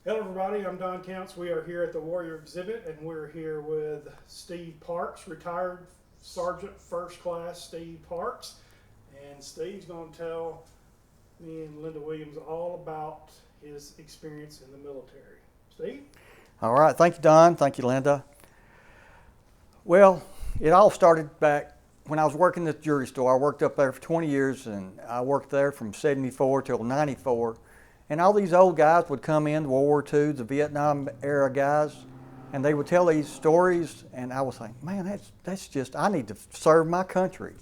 Hello everybody, I'm Don Counts. We are here at the Warrior exhibit and we're here with Steve Parks, retired Sergeant First Class Steve Parks. And Steve's going to tell me and Linda Williams all about his experience in the military. Steve? All right, thank you, Don. Thank you, Linda. Well, it all started back when I was working at the jewelry store. I worked up there for 20 years and I worked there from 74 till 94. And all these old guys would come in, World War II, the Vietnam era guys, and they would tell these stories, and I was like, man, that's just, I need to serve my country,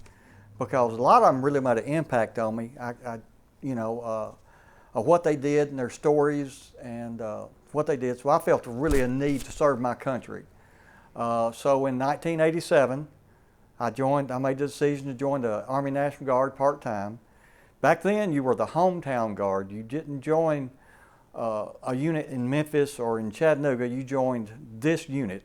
because a lot of them really made an impact on me. Of what they did and their stories and what they did. So I felt really a need to serve my country. So in 1987, I made the decision to join the Army National Guard part-time. Back then, you were the hometown guard. You didn't join a unit in Memphis or in Chattanooga. You joined this unit,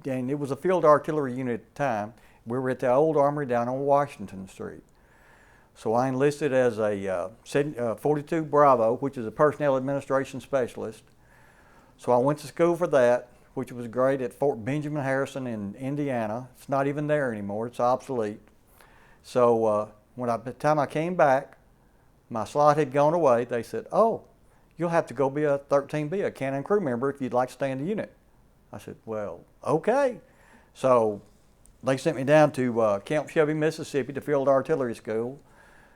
and it was a field artillery unit at the time. We were at the old armory down on Washington Street. So I enlisted as a 42 Bravo, which is a personnel administration specialist. So I went to school for that, which was great, at Fort Benjamin Harrison in Indiana. It's not even there anymore. It's obsolete. So by the time I came back, my slot had gone away. They said, oh, you'll have to go be a 13B, a cannon crew member, if you'd like to stay in the unit. I said, well, okay. So they sent me down to Camp Shelby, Mississippi, to Field Artillery School.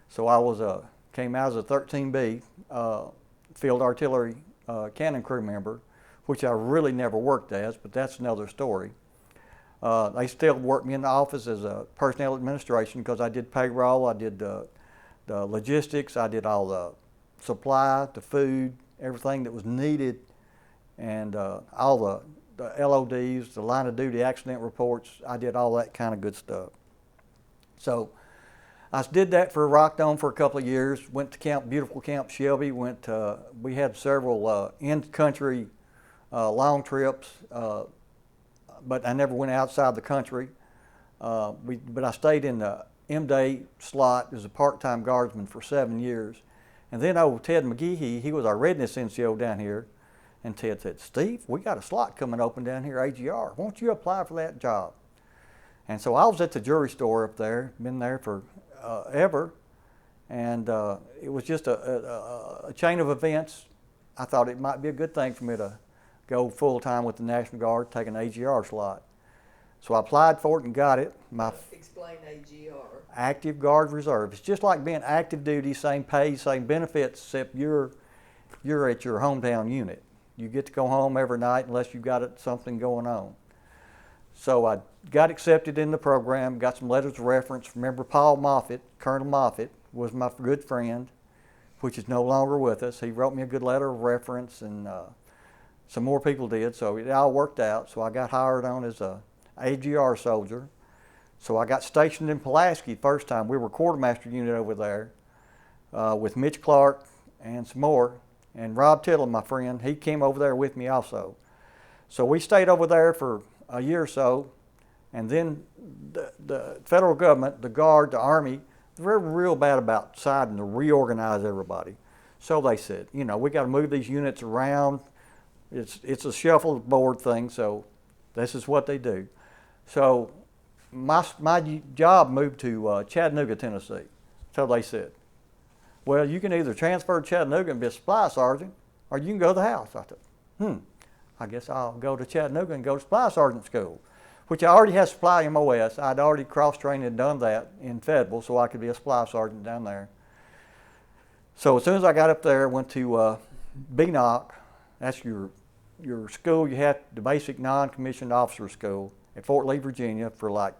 So I came out as a 13B Field Artillery cannon crew member, which I really never worked as, but that's another story. They still worked me in the office as a personnel administration because I did payroll, I did the logistics, I did all the supply, the food, everything that was needed, and all the LODs, the line of duty accident reports. I did all that kind of good stuff. So I did that rocked on for a couple of years, went to beautiful Camp Shelby, we had several in-country long trips, but I never went outside the country. But I stayed in the M-Day slot as a part-time guardsman for 7 years. And then Ted McGehee, he was our readiness NCO down here, and Ted said, Steve, we got a slot coming open down here, AGR. Won't you apply for that job? And so I was at the jewelry store up there, been there for ever, and it was just a chain of events. I thought it might be a good thing for me to go full-time with the National Guard, take an AGR slot. So I applied for it and got it. Explain AGR. Active Guard Reserve. It's just like being active duty, same pay, same benefits, except you're at your hometown unit. You get to go home every night unless you've got something going on. So I got accepted in the program, got some letters of reference. Remember Paul Moffitt, Colonel Moffitt, was my good friend, which is no longer with us. He wrote me a good letter of reference, and some more people did, so it all worked out. So I got hired on as a AGR soldier. So I got stationed in Pulaski first time. We were quartermaster unit over there with Mitch Clark and some more. And Rob Tittle, my friend, he came over there with me also. So we stayed over there for a year or so. And then the federal government, the Guard, the Army, they're real bad about deciding to reorganize everybody. So they said, we got to move these units around. It's a shuffleboard thing, so this is what they do. So my job moved to Chattanooga, Tennessee. So they said, well, you can either transfer to Chattanooga and be a supply sergeant, or you can go to the house. I thought, I guess I'll go to Chattanooga and go to supply sergeant school, which I already had supply MOS. I'd already cross-trained and done that in Fayetteville, so I could be a supply sergeant down there. So as soon as I got up there, I went to BNOC. That's your school. You have the basic non-commissioned officer school at Fort Lee, Virginia, for like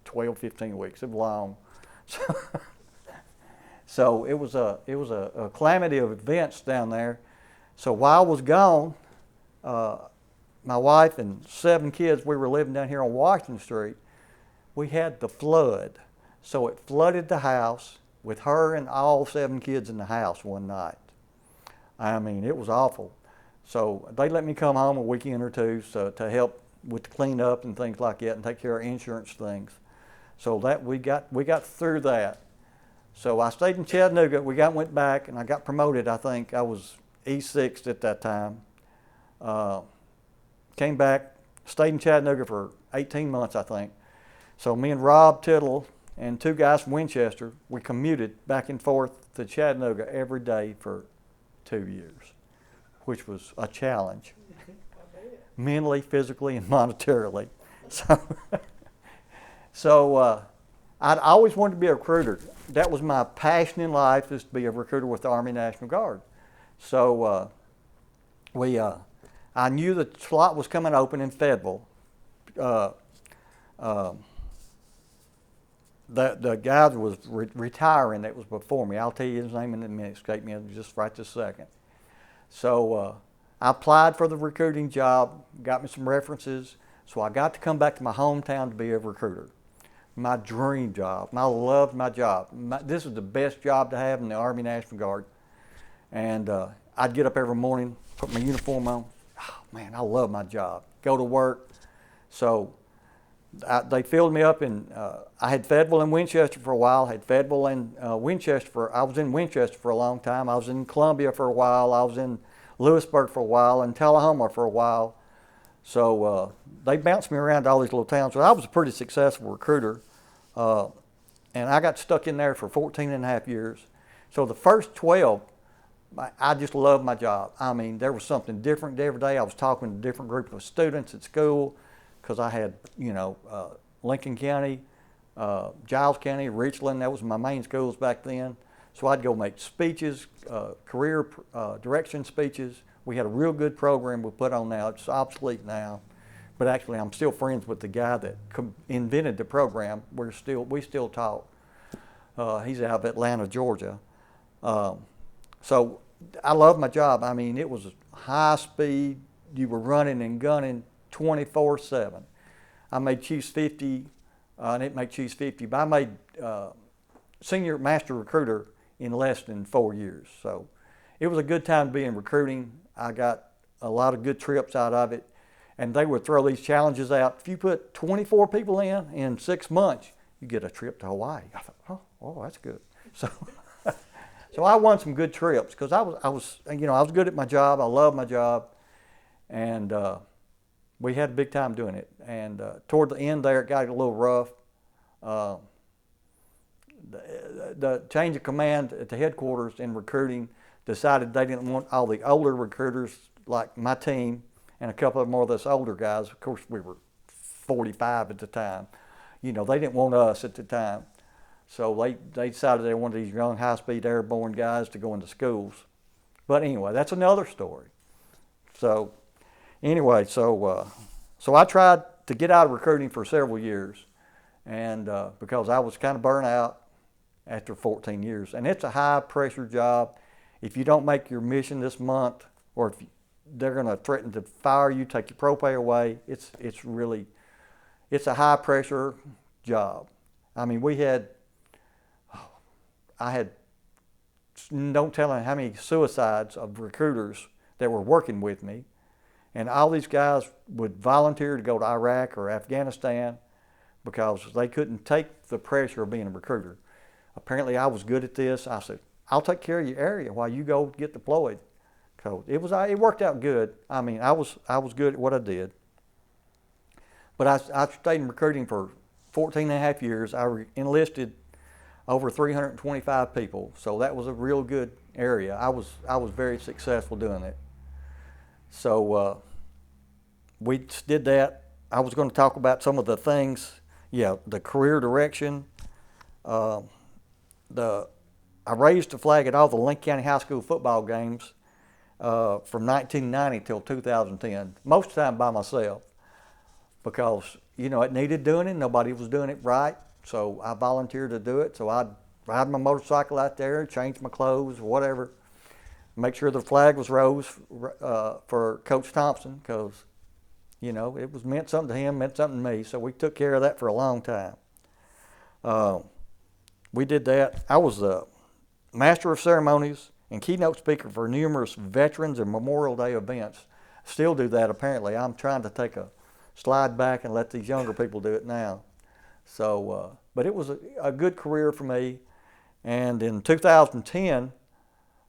12, 15 weeks. It was long. So it was a calamity of events down there. So while I was gone, my wife and 7 kids, we were living down here on Washington Street. We had the flood. So it flooded the house with her and all 7 kids in the house one night. I mean, it was awful. So they let me come home a weekend or two to help with the cleanup and things like that and take care of insurance things. So that we got through that. So I stayed in Chattanooga. Went back and I got promoted. I think I was E6 at that time. Came back, stayed in Chattanooga for 18 months, I think. So me and Rob Tittle and two guys from Winchester, we commuted back and forth to Chattanooga every day for 2 years, which was a challenge, mentally, physically, and monetarily. So, I'd always wanted to be a recruiter. That was my passion in life, is to be a recruiter with the Army National Guard. So I knew the slot was coming open in Fayetteville. The guy that was retiring that was before me, I'll tell you his name in a minute, escape me just right this second. So I applied for the recruiting job, got me some references, so I got to come back to my hometown to be a recruiter. My dream job. I loved my job. This is the best job to have in the Army National Guard. And I'd get up every morning, put my uniform on. Oh, man, I love my job. Go to work. So they filled me up in, I had Fayetteville and Winchester for a while. I had Fayetteville and Winchester I was in Winchester for a long time. I was in Columbia for a while. I was in Lewisburg for a while, and Tullahoma for a while. So they bounced me around to all these little towns. So I was a pretty successful recruiter. And I got stuck in there for 14 and a half years. So the first 12, I just loved my job. I mean, there was something different every day. I was talking to a different group of students at school, because I had, Lincoln County, Giles County, Richland. That was my main schools back then. So I'd go make speeches, career direction speeches. We had a real good program we put on now. It's obsolete now, but actually I'm still friends with the guy that invented the program. We still talk. He's out of Atlanta, Georgia. So I love my job. I mean, it was high speed. You were running and gunning 24/7. I made Chiefs 50. I didn't make Chiefs 50, but I made senior master recruiter in less than 4 years. So it was a good time to be in recruiting. I got a lot of good trips out of it, and they would throw these challenges out. If you put 24 people in 6 months, you get a trip to Hawaii. I thought, oh, that's good. So I won some good trips, because I was good at my job. I loved my job, and we had a big time doing it. And toward the end there, it got a little rough. The change of command at the headquarters in recruiting decided they didn't want all the older recruiters like my team and a couple of more of us older guys. Of course, we were 45 at the time. They didn't want us at the time. So they decided they wanted these young, high-speed, airborne guys to go into schools. But anyway, that's another story. So anyway, so I tried to get out of recruiting for several years, and because I was kind of burnt out after 14 years. And it's a high-pressure job. If you don't make your mission this month, or if they're going to threaten to fire you, take your pro pay away, it's a high-pressure job. I mean, I had don't tell how many suicides of recruiters that were working with me. And all these guys would volunteer to go to Iraq or Afghanistan because they couldn't take the pressure of being a recruiter. Apparently I was good at this. I said, I'll take care of your area while you go get deployed. So it worked out good. I mean, I was good at what I did. But I stayed in recruiting for 14 and a half years. I enlisted over 325 people. So that was a real good area. I was very successful doing it. So we did that. I was going to talk about some of the things. Yeah, the career direction. I raised the flag at all the Lincoln County High School football games from 1990 till 2010. Most of the time by myself, because it needed doing it. Nobody was doing it right, so I volunteered to do it. So I'd ride my motorcycle out there, change my clothes, whatever. Make sure the flag was raised for Coach Thompson, because it was meant something to him, meant something to me. So we took care of that for a long time. We did that. I was the master of ceremonies and keynote speaker for numerous veterans and Memorial Day events. Still do that apparently. I'm trying to take a slide back and let these younger people do it now. So, but it was a good career for me. And in 2010,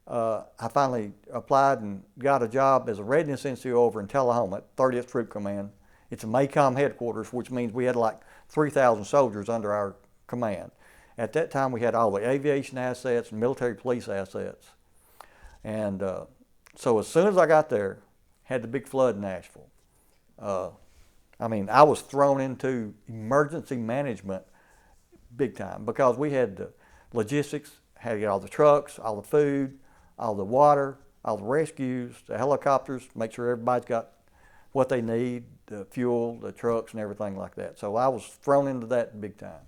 I finally applied and got a job as a readiness NCO over in Tullahoma at 30th Troop Command. It's a MACOM headquarters, which means we had like 3,000 soldiers under our command. At that time, we had all the aviation assets and military police assets. And so as soon as I got there, had the big flood in Nashville. I mean, I was thrown into emergency management big time because we had the logistics, had to get all the trucks, all the food, all the water, all the rescues, the helicopters, make sure everybody's got what they need, the fuel, the trucks, and everything like that. So I was thrown into that big time.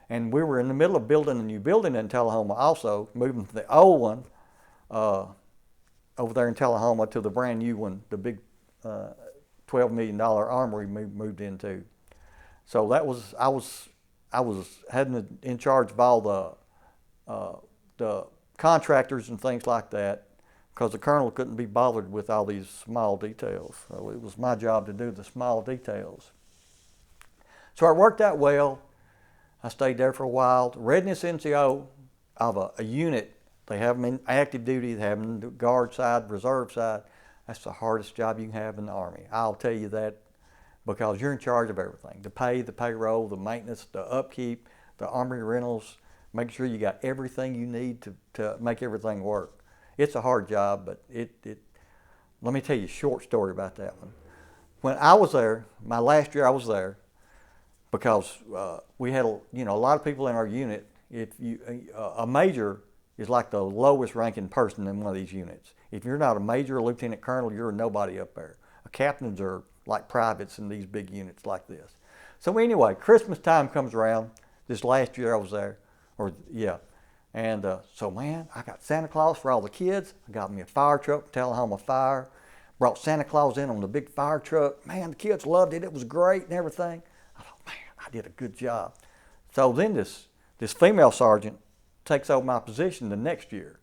And we were in the middle of building a new building in Tullahoma also, moving from the old one over there in Tullahoma to the brand new one, the big $12 million armory we moved into. So that was, I was in charge of all the contractors and things like that, because the colonel couldn't be bothered with all these small details. So it was my job to do the small details. So it worked out well. I stayed there for a while. The Readiness NCO of a unit, they have them in active duty, they have them in the guard side, reserve side. That's the hardest job you can have in the Army. I'll tell you that, because you're in charge of everything. The pay, the payroll, the maintenance, the upkeep, the Army rentals, make sure you got everything you need to make everything work. It's a hard job, but let me tell you a short story about that one. When I was there, my last year I was there, because we had a lot of people in our unit. If you a major is like the lowest ranking person in one of these units. If you're not a major or lieutenant colonel, you're a nobody up there. Captains are like privates in these big units like this. So anyway, Christmas time comes around. This last year I was there, and so man, I got Santa Claus for all the kids. I got me a fire truck, Tullahoma Fire. Brought Santa Claus in on the big fire truck. Man, the kids loved it. It was great and everything. I thought, man, I did a good job. So then this female sergeant takes over my position the next year.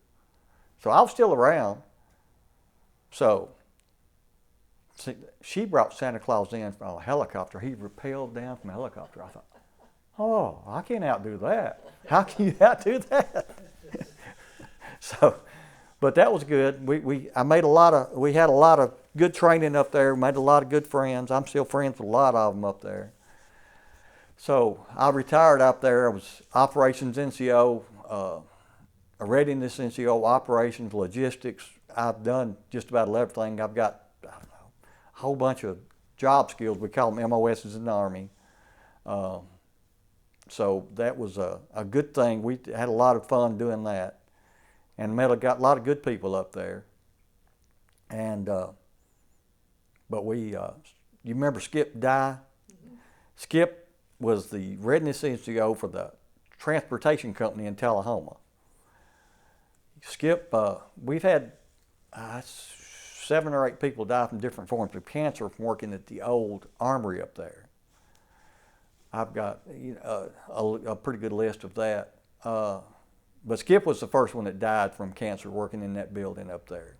So I was still around. So she brought Santa Claus in from a helicopter. He rappelled down from a helicopter. I thought, oh, I can't outdo that. How can you outdo that? So, but that was good. We had a lot of good training up there. Made a lot of good friends. I'm still friends with a lot of them up there. So I retired up there. I was operations NCO, a readiness NCO, operations, logistics. I've done just about everything. I've got, I don't know, a whole bunch of job skills. We call them MOSs in the Army. So that was a good thing. We had a lot of fun doing that, and got a lot of good people up there. And but you remember Skip Dye? Mm-hmm. Skip was the readiness NCO for the transportation company in Tullahoma. Skip, we've had 7 or 8 people die from different forms of cancer from working at the old armory up there. I've got a pretty good list of that. But Skip was the first one that died from cancer working in that building up there.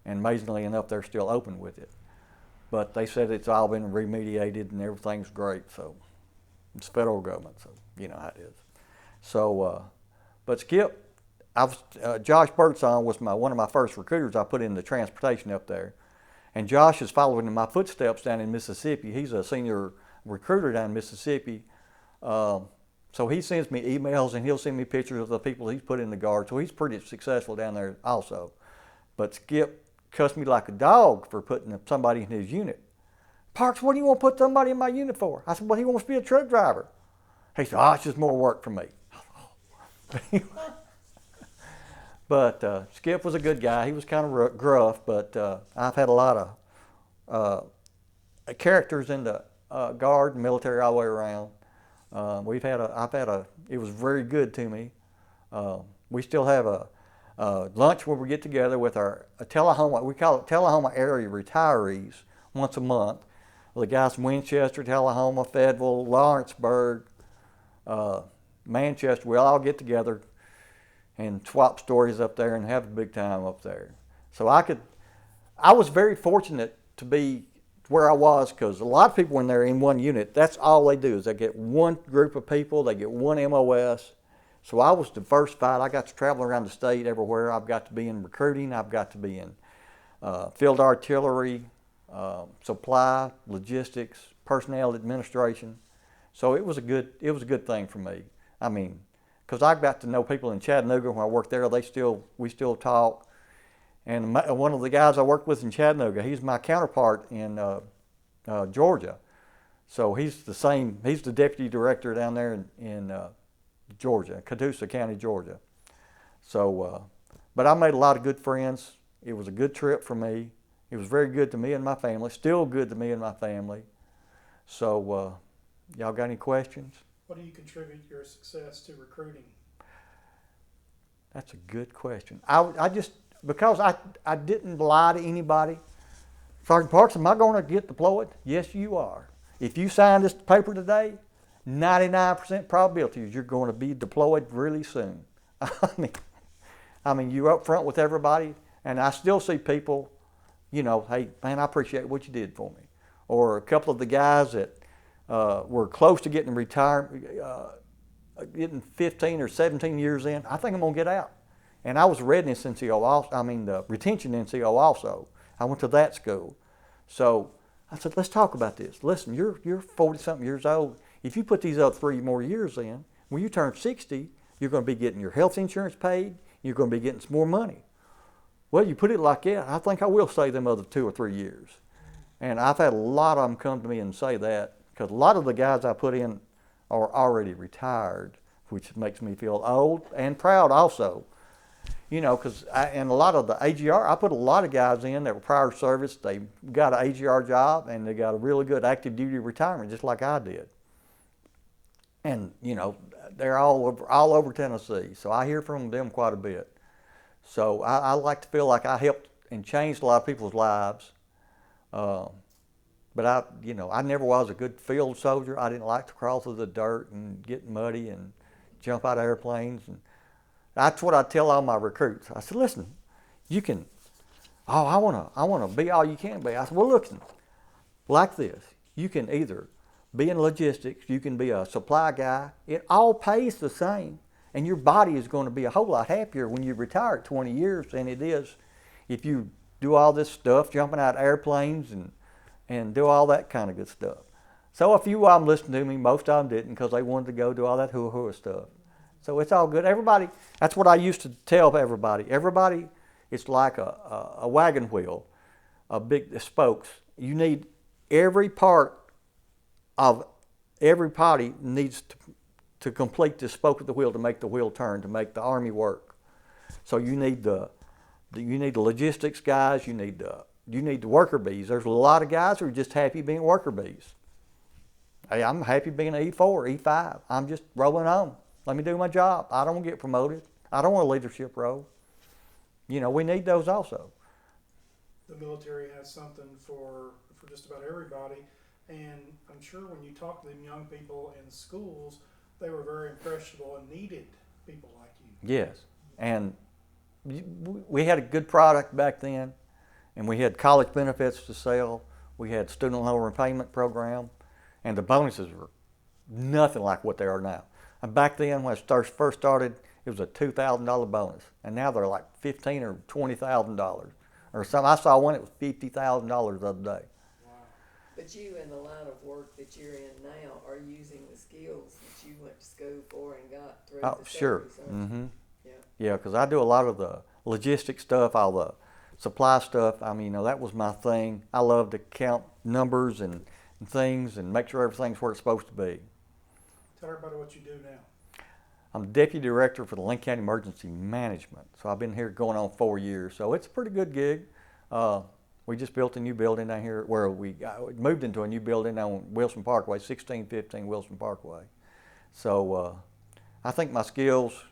And amazingly enough, they're still open with it. But they said it's all been remediated and everything's great. So it's federal government, so you know how it is. So, but Skip, Josh Birdsong was one of my first recruiters I put in the transportation up there. And Josh is following in my footsteps down in Mississippi. He's a senior recruiter down in Mississippi. So he sends me emails and he'll send me pictures of the people he's put in the Guard. So he's pretty successful down there also. But Skip cussed me like a dog for putting somebody in his unit. Parks, what do you want to put somebody in my unit for? I said, well, he wants to be a truck driver. He said, oh, it's just more work for me. But Skip was a good guy. He was kind of gruff, but I've had a lot of characters in the Guard and military all the way around. It was very good to me. We still have a lunch where we get together with our Tullahoma, we call it Tullahoma area retirees once a month. The guys from Winchester, Tullahoma, Fayetteville, Lawrenceburg, Manchester, we all get together and swap stories up there and have a big time up there. So I was very fortunate to be where I was, because a lot of people when they're in one unit, that's all they do is they get one group of people, they get one MOS, So I was diversified. I got to travel around the state everywhere. I've got to be in recruiting. I've got to be in field artillery, supply, logistics, personnel administration. So it was a good thing for me. I mean, because I got to know people in Chattanooga when I worked there. We still talk. And one of the guys I worked with in Chattanooga, he's my counterpart in Georgia. So he's the deputy director down there in Georgia, Catoosa County, Georgia. So, but I made a lot of good friends. It was a good trip for me. It was very good to me and my family, still good to me and my family. So, y'all got any questions? What do you contribute your success to recruiting? That's a good question. Because I didn't lie to anybody. Sergeant Parks, am I going to get deployed? Yes, you are. If you sign this paper today, 99% probability is you're going to be deployed really soon. I mean, you're up front with everybody, and I still see people, you know, hey, man, I appreciate what you did for me. Or a couple of the guys that were close to getting retired, getting 15 or 17 years in, I think I'm going to get out. And I was a readiness NCO also, the retention NCO also. I went to that school. So I said, let's talk about this. Listen, you're 40-something years old. If you put these other 3 more years in, when you turn 60, you're going to be getting your health insurance paid. You're going to be getting some more money. Well, you put it like that, I think I will stay them other 2 or 3 years. And I've had a lot of them come to me and say that, because a lot of the guys I put in are already retired, which makes me feel old and proud also. You know, and a lot of the AGR, I put a lot of guys in that were prior service. They got an AGR job and they got a really good active duty retirement, just like I did. And you know, they're all over Tennessee, so I hear from them quite a bit. So I like to feel like I helped and changed a lot of people's lives. But I never was a good field soldier. I didn't like to crawl through the dirt and get muddy and jump out of airplanes. And that's what I tell all my recruits. I said, listen, you can, I wanna be all you can be. I said, well, listen, like this, you can either be in logistics, you can be a supply guy. It all pays the same, and your body is going to be a whole lot happier when you retire at 20 years than it is if you do all this stuff, jumping out of airplanes and do all that kind of good stuff. So a few of them listened to me, most of them didn't, because they wanted to go do all that hoo-hoo stuff. So it's all good. Everybody, that's what I used to tell everybody. Everybody, it's like a wagon wheel, a big spokes. You need every part of every party needs to complete the spoke of the wheel to make the wheel turn, to make the Army work. So you need the logistics guys, you need the worker bees. There's a lot of guys who are just happy being worker bees. Hey, I'm happy being an E4, E5. I'm just rolling on. Let me do my job. I don't want to get promoted. I don't want a leadership role. You know, we need those also. The military has something for just about everybody. And I'm sure when you talk to them young people in schools, they were very impressionable and needed people like you. Yes. And we had a good product back then, and we had college benefits to sell. We had student loan repayment program, and the bonuses were nothing like what they are now. And back then, when I first started, it was a $2,000 bonus, and now they're like $15,000 or $20,000 or something. I saw one that was $50,000 the other day. Wow. But you, in the line of work that you're in now, are using the skills that you went to school for and got through the Sure. service, Mm-hmm. Yeah. Yeah, because I do a lot of the logistics stuff, all the supply stuff. I mean, that was my thing. I love to count numbers and things and make sure everything's where it's supposed to be. Tell everybody what you do now. I'm Deputy Director for the Lincoln County Emergency Management. So I've been here going on 4 years. So it's a pretty good gig. We just built a new building down here where we moved into a new building on Wilson Parkway, 1615 Wilson Parkway. So I think my skills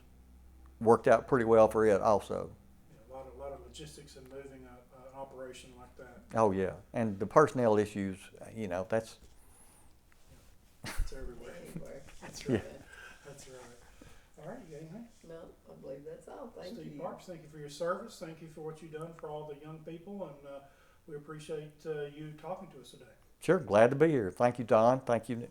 worked out pretty well for it also. Yeah, a lot of logistics and moving an operation like that. Oh yeah, and the personnel issues, you know, that's It's everywhere. Anywhere. That's Yeah. right. That's right. All right, you got anything? No, I believe that's all. Thank Steve you. Parks, thank you for your service. Thank you for what you've done for all the young people, and we appreciate you talking to us today. sure, glad to be here. Thank you, Don. Thank you,